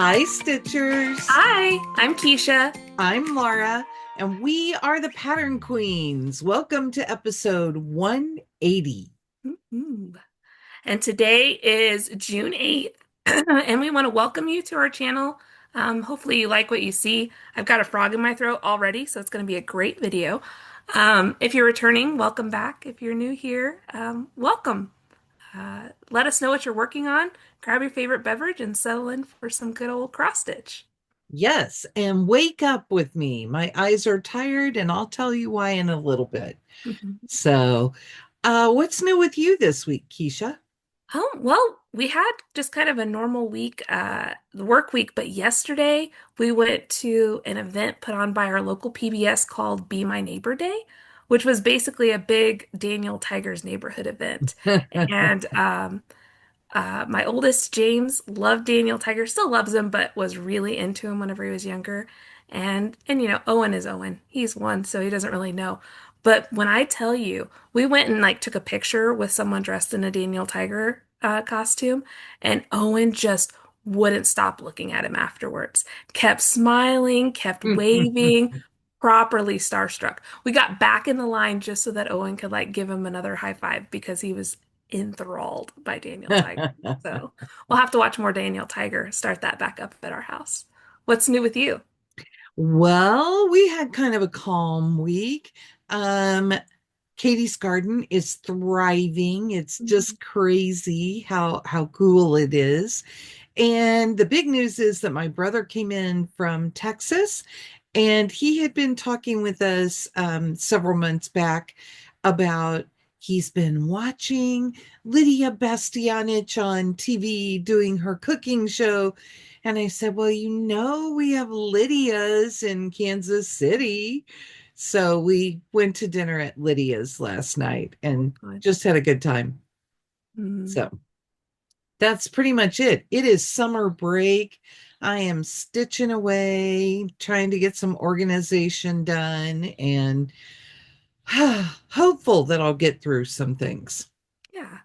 Hi, Stitchers. Hi, I'm Keisha. I'm Laura, and we are the Pattern Queens. Welcome to episode 180. Ooh. And today is June 8th, and we want to welcome you to our channel. Hopefully you like what you see. I've got a frog in my throat already, so it's going to be a great video. If you're returning, welcome back. If you're new here, welcome. Let us know what you're working on. Grab your favorite beverage and settle in for some good old cross stitch. Yes, and wake up with me. My eyes are tired, and I'll tell you why in a little bit. So, what's new with you this week, Keisha? Well, we had just kind of a normal week, the work week, but yesterday we went to an event put on by our local PBS called Be My Neighbor Day, which was basically a big Daniel Tiger's neighborhood event. And my oldest, James, loved Daniel Tiger, still loves him, but was really into him whenever he was younger. And Owen is Owen. He's one, so he doesn't really know. But when I tell you, we went and like took a picture with someone dressed in a Daniel Tiger costume, and Owen just wouldn't stop looking at him afterwards. Kept smiling, kept waving, properly starstruck. We got back in the line just so that Owen could like give him another high five because he was enthralled by Daniel Tiger. So we'll have to watch more Daniel Tiger, start that back up at our house. What's new with you? Well, we had kind of a calm week. Um, Katie's garden is thriving. It's just crazy how cool it is. And the big news is that my brother came in from Texas, and he had been talking with us several months back about he's been watching Lydia Bastianich on TV doing her cooking show. And I said, well, we have Lydia's in Kansas City. So we went to dinner at Lydia's last night and Good. just had a good time. Mm. So that's pretty much it. It is summer break. I am stitching away, trying to get some organization done, and hopeful that I'll get through some things.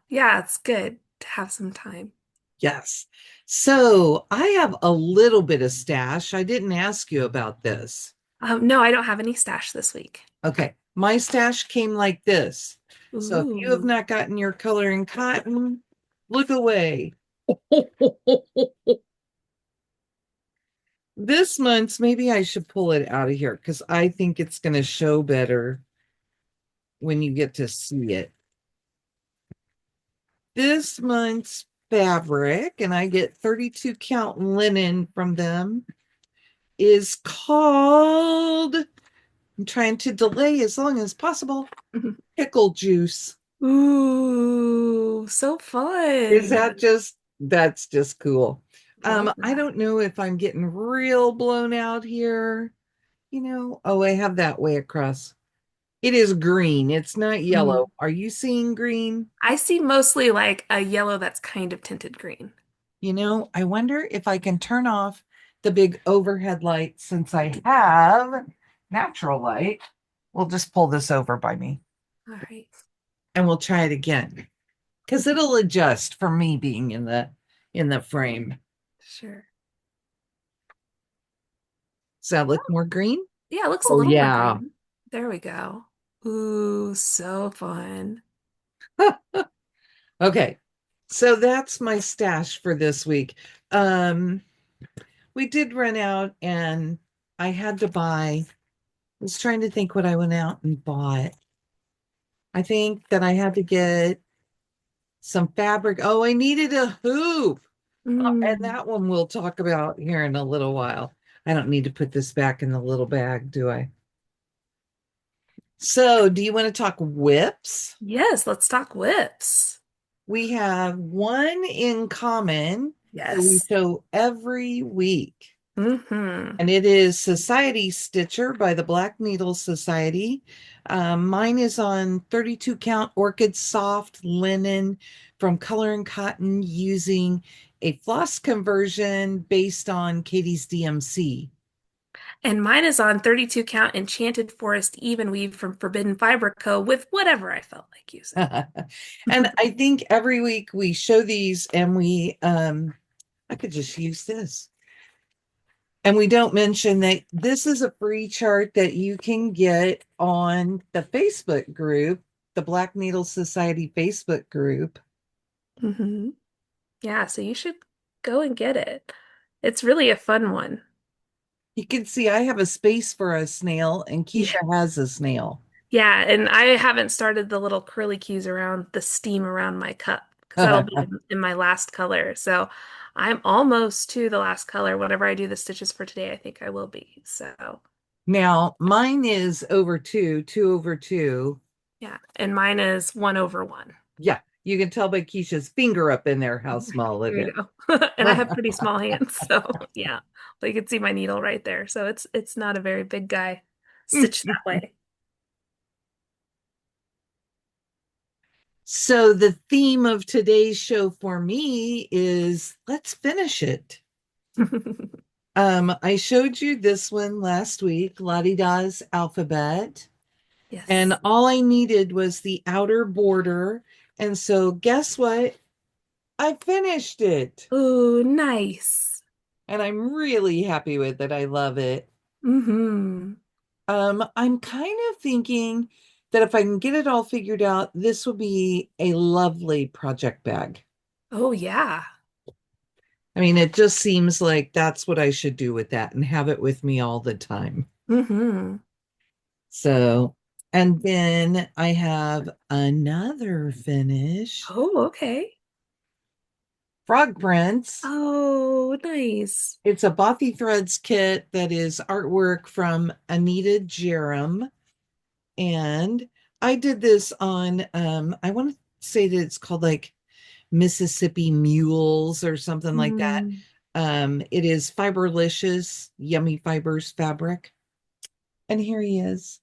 Yeah, it's good to have some time. Yes. So I have a little bit of stash. I didn't ask you about this. No, I don't have any stash this week. Okay. My stash came like this. So if you have Ooh. not gotten your coloring cotton, look away. This month's, maybe I should pull it out of here because I think it's going to show better when you get to see it. This month's fabric, and I get 32 count linen from them, is called, I'm trying to delay as long as possible, pickle juice. Ooh, so Is fun. that just, that's just cool. Love I that. don't know if I'm getting real blown out here. Oh, I have that way across. It is green. It's not yellow. Mhm. Are you seeing green? I see mostly like a yellow that's kind of tinted green. I wonder if I can turn off the big overhead light since I have natural light. We'll just pull this over by me All right. and we'll try it again because it'll adjust for me being in the frame. Sure. Does that look more green? Yeah, it looks a Oh little more yeah. green. There we go. Ooh, so fun. Okay. So that's my stash for this week. Um, we did run out and I had to buy, I was trying to think what I went out and bought. I think that I had to get some fabric. Oh, I needed a hoop. And Mm. that one we'll talk about here in a little while. I don't need to put this back in the little bag, do I? So, do you want to talk whips? Yes, let's talk whips. We have one in common that we Yes. show every week. Mm-hmm. And it is Society Stitcher by the Black Needle Society. Mine is on 32 count orchid soft linen from Color and Cotton using a floss conversion based on Katie's DMC. And mine is on 32 count Enchanted Forest even weave from Forbidden Fiber Co. with whatever I felt like using. And I think every week we show these and I could just use this. And we don't mention that this is a free chart that you can get on the Facebook group, the Black Needle Society Facebook group. Hmm. Yeah, so you should go and get it. It's really a fun one. You can see I have a space for a snail, and Yeah. Keisha has a snail. Yeah, and I haven't started the little curly cues around the steam around my cup because that'll be in my last color. So I'm almost to the last color. Whenever I do the stitches for today, I think I will be. So Now, mine is over two over two. yeah, and mine is 1/1. Yeah, you can tell by Keisha's finger up in there how small it There is. you go. And I have pretty small hands, so yeah. But you can see my needle right there. So it's not a very big guy stitched that way. So the theme of today's show for me is let's finish it. I showed you this one last week, Lottie Da's alphabet, and Yes. all I needed was the outer border. And so guess what? I finished it. Oh, nice. And I'm really happy with it. I love it. Hmm. I'm kind of thinking that if I can get it all figured out, this will be a lovely project bag. Oh, yeah. I mean, it just seems like that's what I should do with that and have it with me all the time. Hmm. So, and then I have another finish, Oh, okay. frog prints. Oh, nice. It's a Bothy threads kit that is artwork from Anita Jeram. And I did this on, I want to say that it's called like Mississippi Mules or something like that. Mm. It is Fiberlicious, Yummy Fibers fabric. And here he is.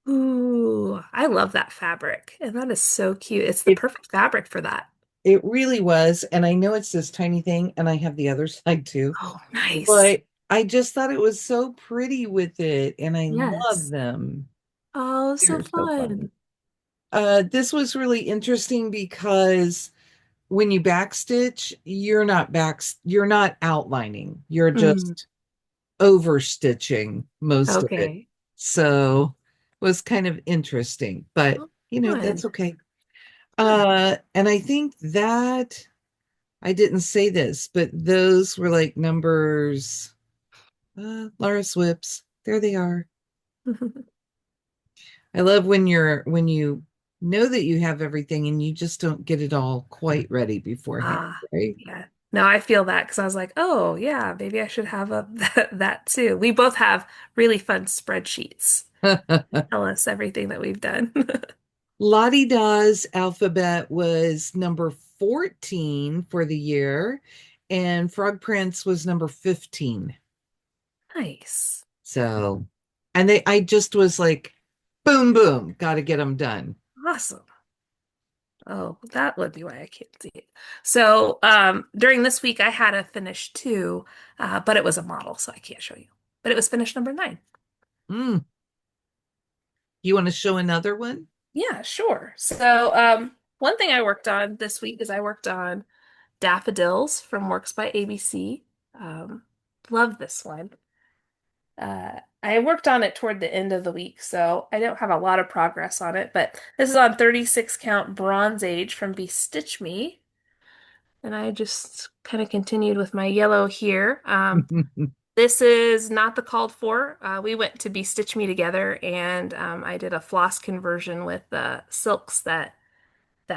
Ooh, I love that fabric. And that is so cute. It's the It perfect fabric for that. it really was. And I know it's this tiny thing, and I have the other side too, Oh, nice. but I just thought it was so pretty with it, and I love Yes. them. Oh, so They're so fun. fun. This was really interesting because when you backstitch, you're not outlining. You're Mm. just overstitching most of it. Okay. So it was kind of interesting, but Oh, that's fun. okay. Fun. And I think that I didn't say this, but those were like numbers. Laura Swips. There they are. I love when you know that you have everything and you just don't get it all quite ready beforehand, Ah, right? yeah. No, I feel that because I was like, oh, yeah, maybe I should have a that too. We both have really fun spreadsheets. Tell us everything that we've done. Lottie Da's alphabet was number 14 for the year, and Frog Prince was number 15. Nice. So, and I just was like, boom, boom, got to get them done. Awesome. Oh, that would be why I can't see it. So, during this week, I had a finish too, but it was a model, so I can't show you. But it was finish number 9. Mm. You want to show another one? Yeah, sure. So, one thing I worked on this week is I worked on Daffodils from Works by ABC. Um, love this one. I worked on it toward the end of the week, so I don't have a lot of progress on it, but this is on 36 count Bronze Age from BeStitchMe. And I just kind of continued with my yellow here. This is not the called for. We went to Stitch Me together, and I did a floss conversion with the silks that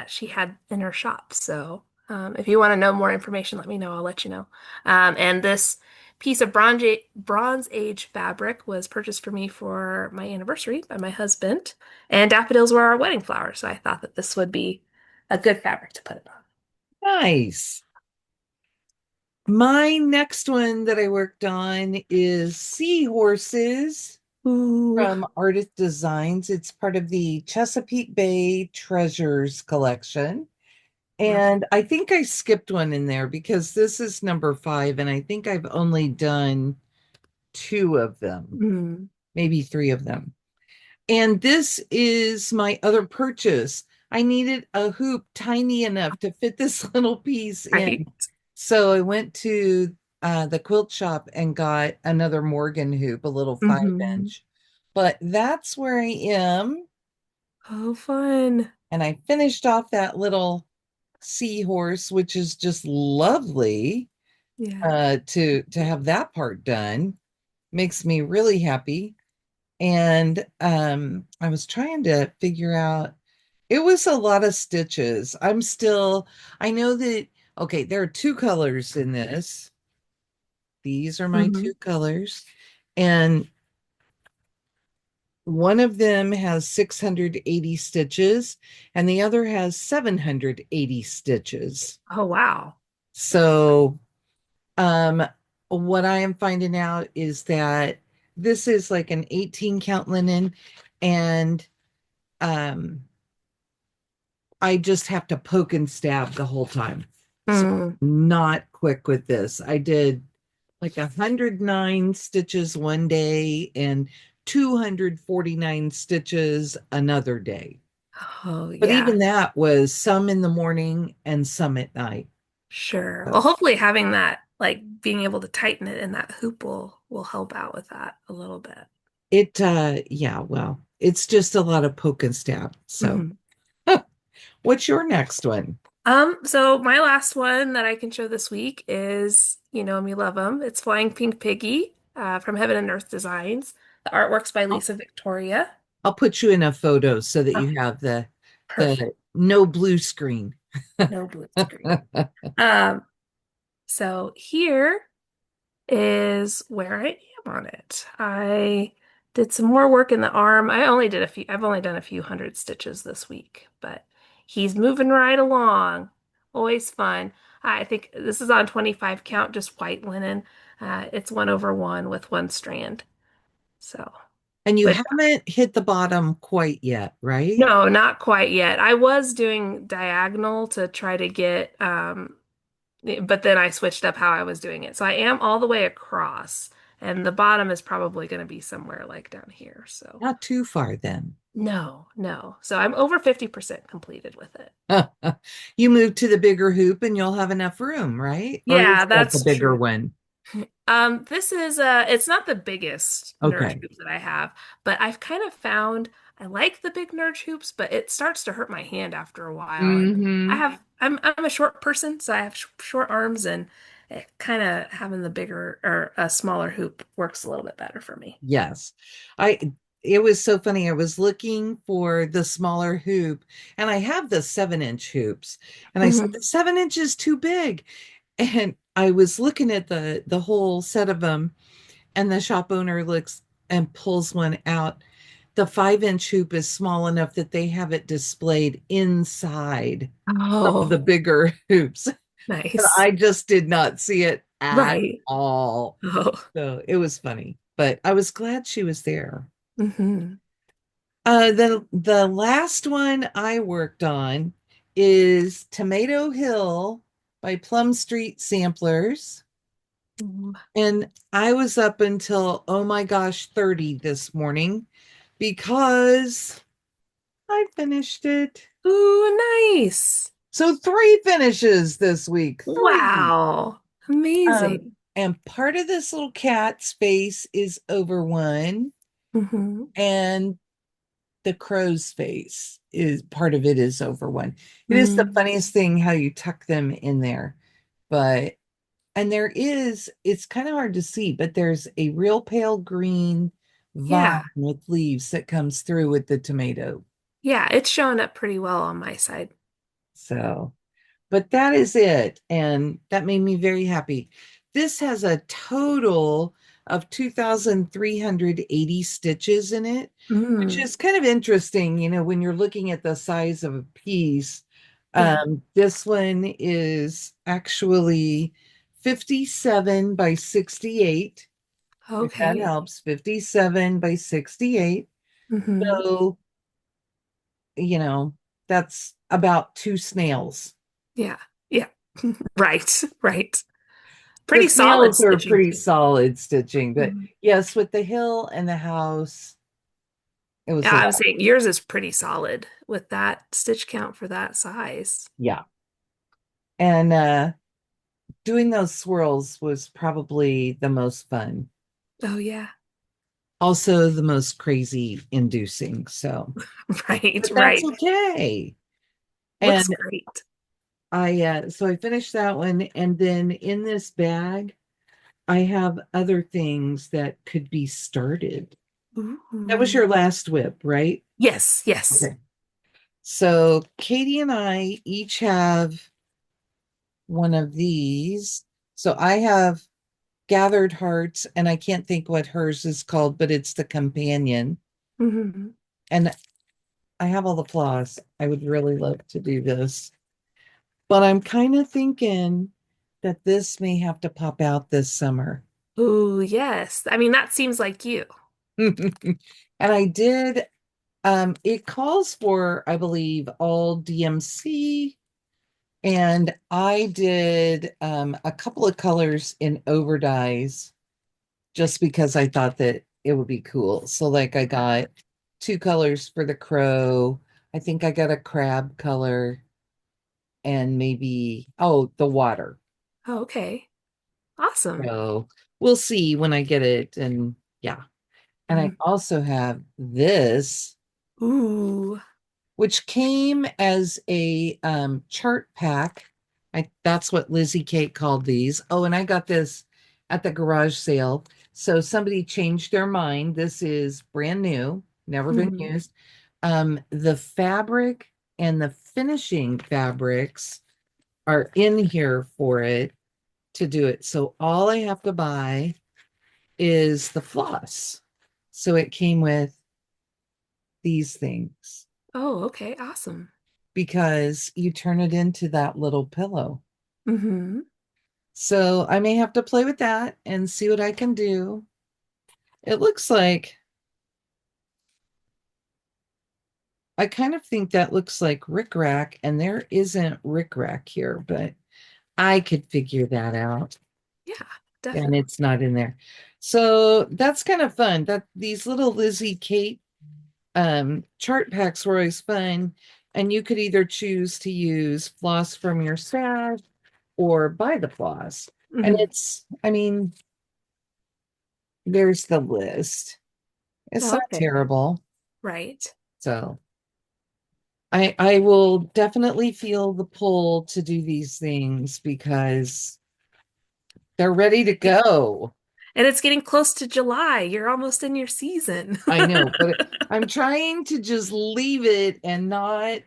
she had in her shop. So if you want to know more information, let me know. I'll let you know. And this piece of Bronze Age fabric was purchased for me for my anniversary by my husband, and daffodils were our wedding flowers. So I thought that this would be a good fabric to put it Nice. My next one that I worked on is Seahorses on. Ooh. from Artist Designs. It's part of the Chesapeake Bay Treasures collection. Love And I think I skipped one in there because this is number 5, and I think I've only done 2 of them, Mm, maybe 3 of them. And this is my other purchase. I needed a hoop tiny enough to fit this little piece in. right. So I went to the quilt shop and got another Morgan hoop, a little five Hmm. inch. But that's where I am. Oh, fun. And I finished off that little seahorse, which is just lovely Yeah. to have that part done. Makes me really happy. And I was trying to figure out, it was a lot of stitches. I know that, okay, there are two colors in this. These are my Hmm. two colors. And one of them has 680 stitches, and the other has 780 stitches. Oh, wow. So, um, what I am finding out is that this is like an 18 count linen, and um, I just have to poke and stab the whole time. So, Mm. not quick with this. I did like 109 stitches one day and 249 stitches another day. Oh, But yeah. even that was some in the morning and some at night. Sure. Well, So hopefully having that, like being able to tighten it in that hoop will help out with that a little bit. yeah, well, it's just a lot of poke and stab. So Mhm. what's your next one? So my last one that I can show this week is, you know me, love them. It's Flying Pink Piggy, from Heaven and Earth Designs. The artwork's by I'll, Lisa Victoria. I'll put you in a photo so that Oh, you have perfect. the no blue screen. No blue screen. Um, so here is where I am on it. I did some more work in the arm. I've only done a few hundred stitches this week, but he's moving right along. Always fun. I think this is on 25 count, just white linen. It's 1/1 with one strand. So, And you but haven't hit the bottom quite yet, right? no, not quite yet. I was doing diagonal to try to get, but then I switched up how I was doing it. So I am all the way across, and the bottom is probably going to be somewhere like down here. So Not too far then. no, no. So I'm over 50% completed with it. You move to the bigger hoop and you'll have enough room, right? Or Yeah, is that the that's bigger true. one? This is it's not the biggest nerd Okay. hoop that I have, but I've kind of found I like the big nerd hoops, but it starts to hurt my hand after a while. And Hmm. I'm a short person, so I have short arms, and it kind of having the bigger or a smaller hoop works a little bit better for me. Yes. I it was so funny. I was looking for the smaller hoop and I have the 7 inch hoops. And I said, the Hmm. 7 inch is too big. And I was looking at the whole set of them, and the shop owner looks and pulls one out. The 5 inch hoop is small enough that they have it displayed inside some of the Oh, bigger hoops. And nice. I just did not see it at Right. all. Oh. So it was funny, but I was glad she was there. Hmm. The last one I worked on is Tomato Hill by Plum Street Samplers. And I was up until, oh my gosh, 30 this morning because I finished it. Ooh, nice. So three finishes this week, three. Wow. Amazing. And part of this little cat space is over one, Hmm. and the crow's face is part of it is over one. It is the Mm. funniest thing how you tuck them in there. But and it's kind of hard to see, but there's a real pale green vine Yeah. with leaves that comes through with the tomato. Yeah, it's showing up pretty well on my side. So, but that is it. And that made me very happy. This has a total of 2,380 stitches in it, which Mm. is kind of interesting, when you're looking at the size of a piece. Yeah. This one is actually 57 by 68, if that Okay. helps. 57 by 68. Hmm. So, you know, that's about two snails. Yeah. Yeah. Right. Right. The Pretty solid snails are stitching pretty too. solid stitching, but Mhm. yes, with the hill and the house, it was Yeah, a I was lot. saying yours is pretty solid with that stitch count for that size. Yeah. And doing those swirls was probably the most fun. Oh yeah. Also the most crazy inducing. So, Right, but that's right. okay. Looks And great. I finished that one, and then in this bag I have other things that could be started. That was Ooh. your last whip, right? Yes, yes. Okay. So Katie and I each have one of these. So I have Gathered Hearts, and I can't think what hers is called, but it's the companion. Hmm. And I have all the floss. I would really love to do this, but I'm kind of thinking that this may have to pop out this summer. Ooh, yes. I mean, that seems like you. And I did, it calls for, I believe, all DMC. And I did a couple of colors in overdyes just because I thought that it would be cool. So, like, I got two colors for the crow. I think I got a crab color and maybe, oh, the water. Oh, okay. Awesome. So, we'll see when I get it. And yeah. And I Mhm. also have this, Ooh. which came as a chart pack. That's what Lizzie Kate called these. Oh, and I got this at the garage sale. So somebody changed their mind. This is brand new, never been Mhm. used. The fabric and the finishing fabrics are in here for it to do it. So all I have to buy is the floss. So it came with these things Oh, okay. Awesome. because you turn it into that little pillow. Hmm. So I may have to play with that and see what I can do. It looks like I kind of think that looks like rickrack, and there isn't rickrack here, but I could figure that out, Yeah, and definitely. it's not in there. So that's kind of fun. That these little Lizzie Kate chart packs were always fun, and you could either choose to use floss from your stash or buy the floss. And Hmm. it's, I mean, there's the list. It's Oh, not okay. terrible. Right. So I will definitely feel the pull to do these things because they're ready to go. And it's getting close to July. You're almost in your season. I know, but I'm trying to just leave it and not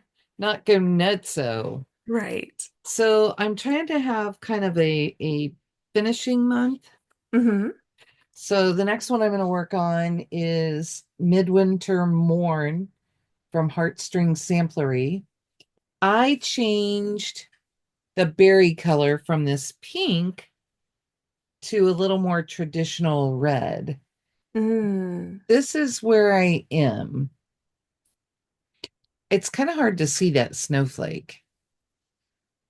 go nutso. Right. So I'm trying to have kind of a finishing month. Hmm. So the next one I'm going to work on is Midwinter Morn from Heartstring Samplery. I changed the berry color from this pink to a little more traditional red. Mm. This is where I am. It's kind of hard to see that snowflake.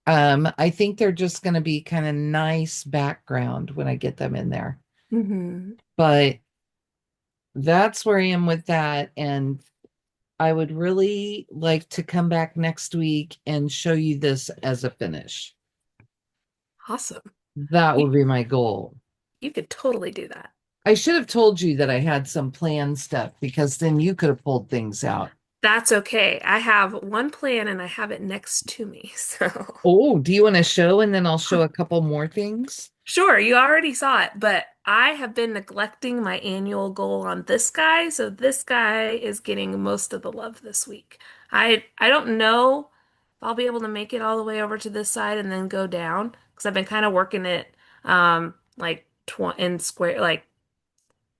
I think they're just going to be kind of nice background when I get them in there. Hmm. But that's where I am with that. And I would really like to come back next week and show you this as a finish. Awesome. That You, would be my goal. you could totally do that. I should have told you that I had some planned stuff because then you could have pulled things out. That's okay. I have one plan and I have it next to me. So, Oh, do you want to show and then I'll show a couple more things? sure, you already saw it, but I have been neglecting my annual goal on this guy. So, this guy is getting most of the love this week. I don't know if I'll be able to make it all the way over to this side and then go down because I've been kind of working it like tw in square like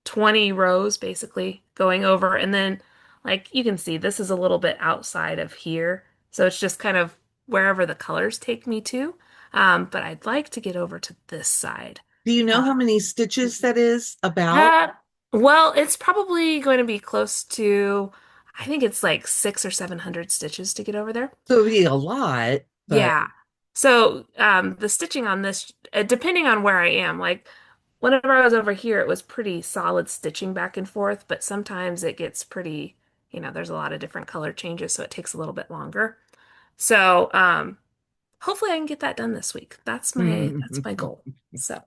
20 rows basically going over. And then, like, you can see this is a little bit outside of here. So it's just kind of wherever the colors take me to. But I'd like to get over to this side. Do you know Uh, how many stitches that is about? uh, well, it's probably going to be close to, I think it's like 600 or 700 stitches to get over there. So it'd be a lot, but Yeah. So the stitching on this, depending on where I am, like whenever I was over here, it was pretty solid stitching back and forth, but sometimes it gets pretty, there's a lot of different color changes, so it takes a little bit longer. So hopefully I can get that done this week. That's my goal. So,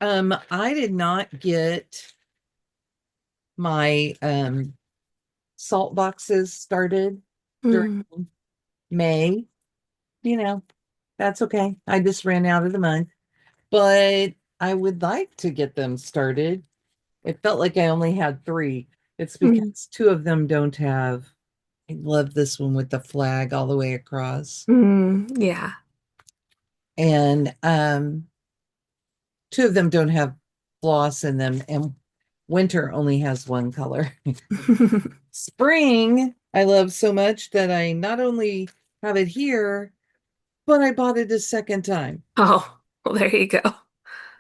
I did not get my salt boxes started during mm, May. You know, that's okay. I just ran out of the month, but I would like to get them started. It felt like I only had three. It's mm, because two of them don't have, I love this one with the flag all the way across. yeah. And two of them don't have floss in them, and winter only has one color. Spring, I love so much that I not only have it here, but I bought it a second time. Oh, well, there you go.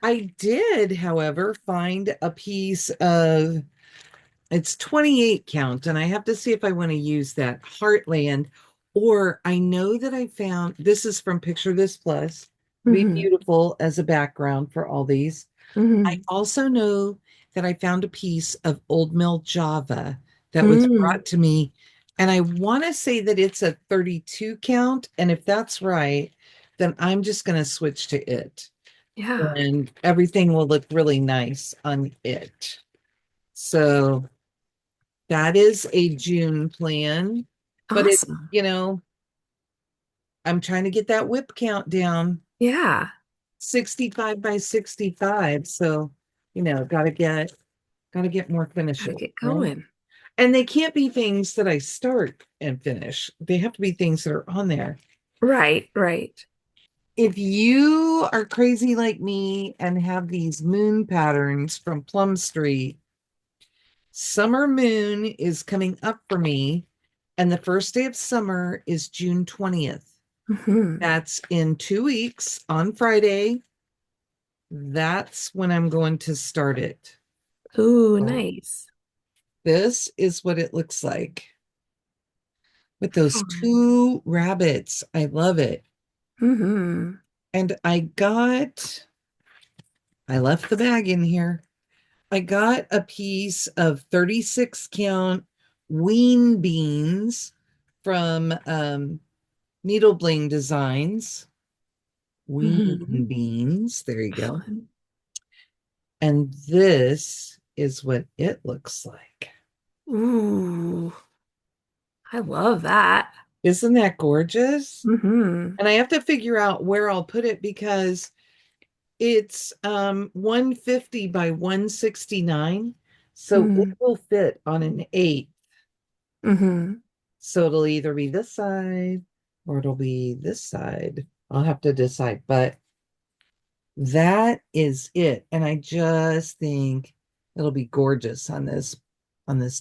I did, however, find a piece of it's 28 count, and I have to see if I want to use that Heartland, or I know that I found this is from Picture This Plus. Be Hmm. beautiful as a background for all these. I Hmm. also know that I found a piece of Old Mill Java that was Mm. brought to me, and I want to say that it's a 32 count. And if that's right, then I'm just going to switch to it, Yeah. and everything will look really nice on it. So that is a June plan, but it, Awesome. you know, I'm trying to get that whip count down Yeah. 65 by 65. So, gotta get more Gotta finishes, get right? going. And they can't be things that I start and finish. They have to be things that are on there. Right, right. If you are crazy like me and have these moon patterns from Plum Street, summer moon is coming up for me, and the first day of summer is June 20th. Hmm. That's in 2 weeks on Friday. That's when I'm going to start it. Ooh, So nice. this is what it looks like with those Fun. two rabbits. I love it. Hmm. And I left the bag in here. I got a piece of 36 count ween beans from Needle Bling Designs. Hmm. Ween beans. There you go. Fun. And this is what it looks like. Ooh, I love that. Isn't that gorgeous? Hmm. And I have to figure out where I'll put it because it's 150 by 169. So it Hmm. will fit on an 8. Hmm. So it'll either be this side or it'll be this side. I'll have to decide, but that is it. And I just think it'll be gorgeous on this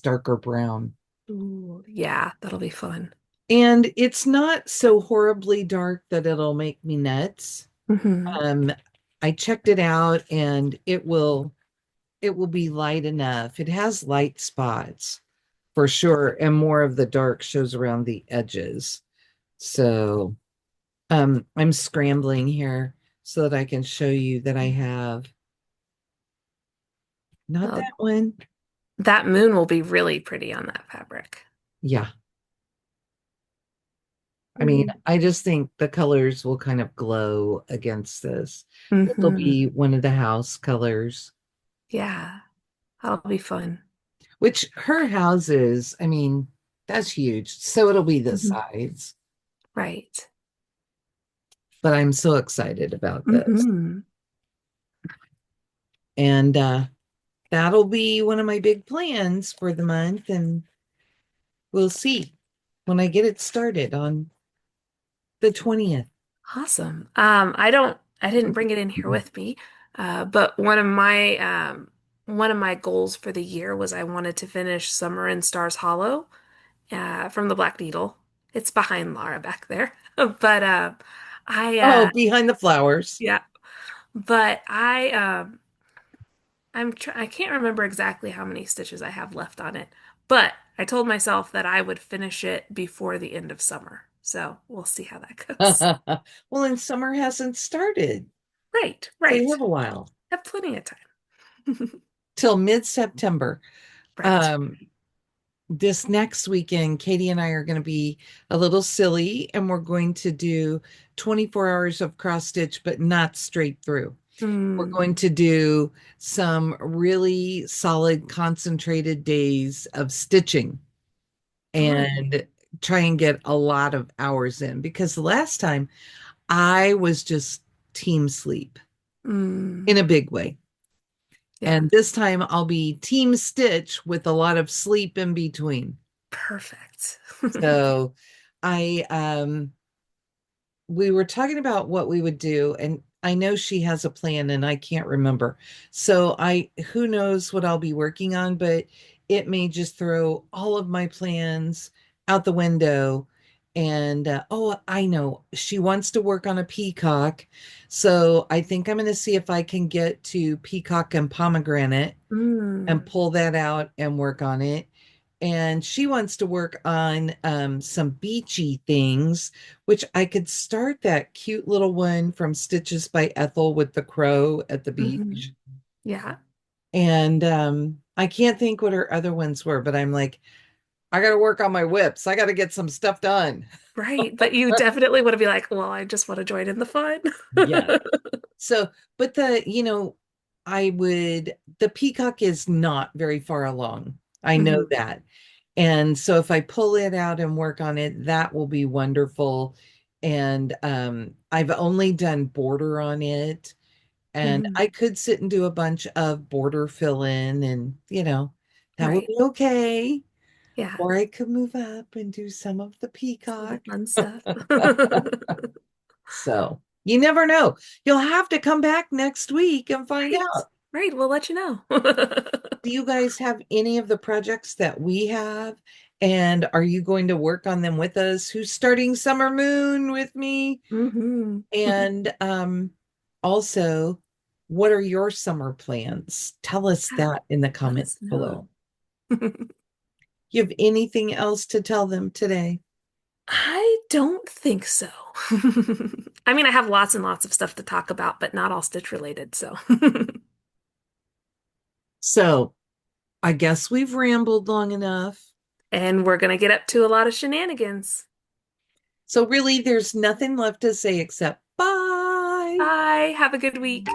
darker brown. Ooh, yeah, that'll be fun. And it's not so horribly dark that it'll make me nuts. Hmm. Um, I checked it out and it will be light enough. It has light spots for sure, and more of the dark shows around the edges. So I'm scrambling here so that I can show you that I have not Oh, that one. that moon will be really pretty on that fabric. Yeah. I mean, Mm. I just think the colors will kind of glow against this. It'll Hmm. be one of the house colors, Yeah, that'll be fun. which her houses, I mean, that's huge. So it'll be the Mhm. sides, Right. but I'm so excited about this. Hmm. And that'll be one of my big plans for the month. And we'll see when I get it started on the 20th. Awesome. I didn't bring it in here with me, but one of my goals for the year was I wanted to finish Summer in Stars Hollow, from the Black Needle. It's behind Laura back there, but I Oh, behind the flowers. yeah, but I can't remember exactly how many stitches I have left on it, but I told myself that I would finish it before the end of summer. So we'll see how that goes. Well, and summer hasn't started. Right, So you right. have a while Have plenty of time. till mid-September. Right. Um, this next weekend, Katie and I are going to be a little silly and we're going to do 24 hours of cross stitch, but not straight through. We're Mm. going to do some really solid concentrated days of stitching Fun. and try and get a lot of hours in because the last time I was just team sleep Mm. in a big way. Yeah. And this time I'll be team stitch with a lot of sleep in between. Perfect. So I we were talking about what we would do, and I know she has a plan and I can't remember. So I who knows what I'll be working on, but it may just throw all of my plans out the window. And oh, I know she wants to work on a peacock. So I think I'm going to see if I can get to peacock and pomegranate and Mm. pull that out and work on it. And she wants to work on some beachy things, which I could start that cute little one from Stitches by Ethel with the crow at the beach. Mhm. Yeah. And I can't think what her other ones were, but I'm like, I got to work on my whips. I got to get some stuff done. Right. But you definitely want to be like, well, I just want to join in the fun. Yeah. So, but the peacock is not very far along. I know Mhm. that. And so if I pull it out and work on it, that will be wonderful. And I've only done border on it, and Mhm. I could sit and do a bunch of border fill in, and that would Right. be okay. Yeah. Or I could move up and do some of the Some of the peacock. fun stuff. So you never know. You'll have to come back next week and find Right. out. Right. We'll let you know. Do you guys have any of the projects that we have? And are you going to work on them with us? Who's starting Summer Moon with me? Hmm. And also, what are your summer plans? Tell us that in the Let comments us below. know. You have anything else to tell them today? I don't think so. I mean, I have lots and lots of stuff to talk about, but not all Stitch related, so. So, I guess we've rambled long enough. And we're gonna get up to a lot of shenanigans. So, really, there's nothing left to say except bye. Bye. Have a good week.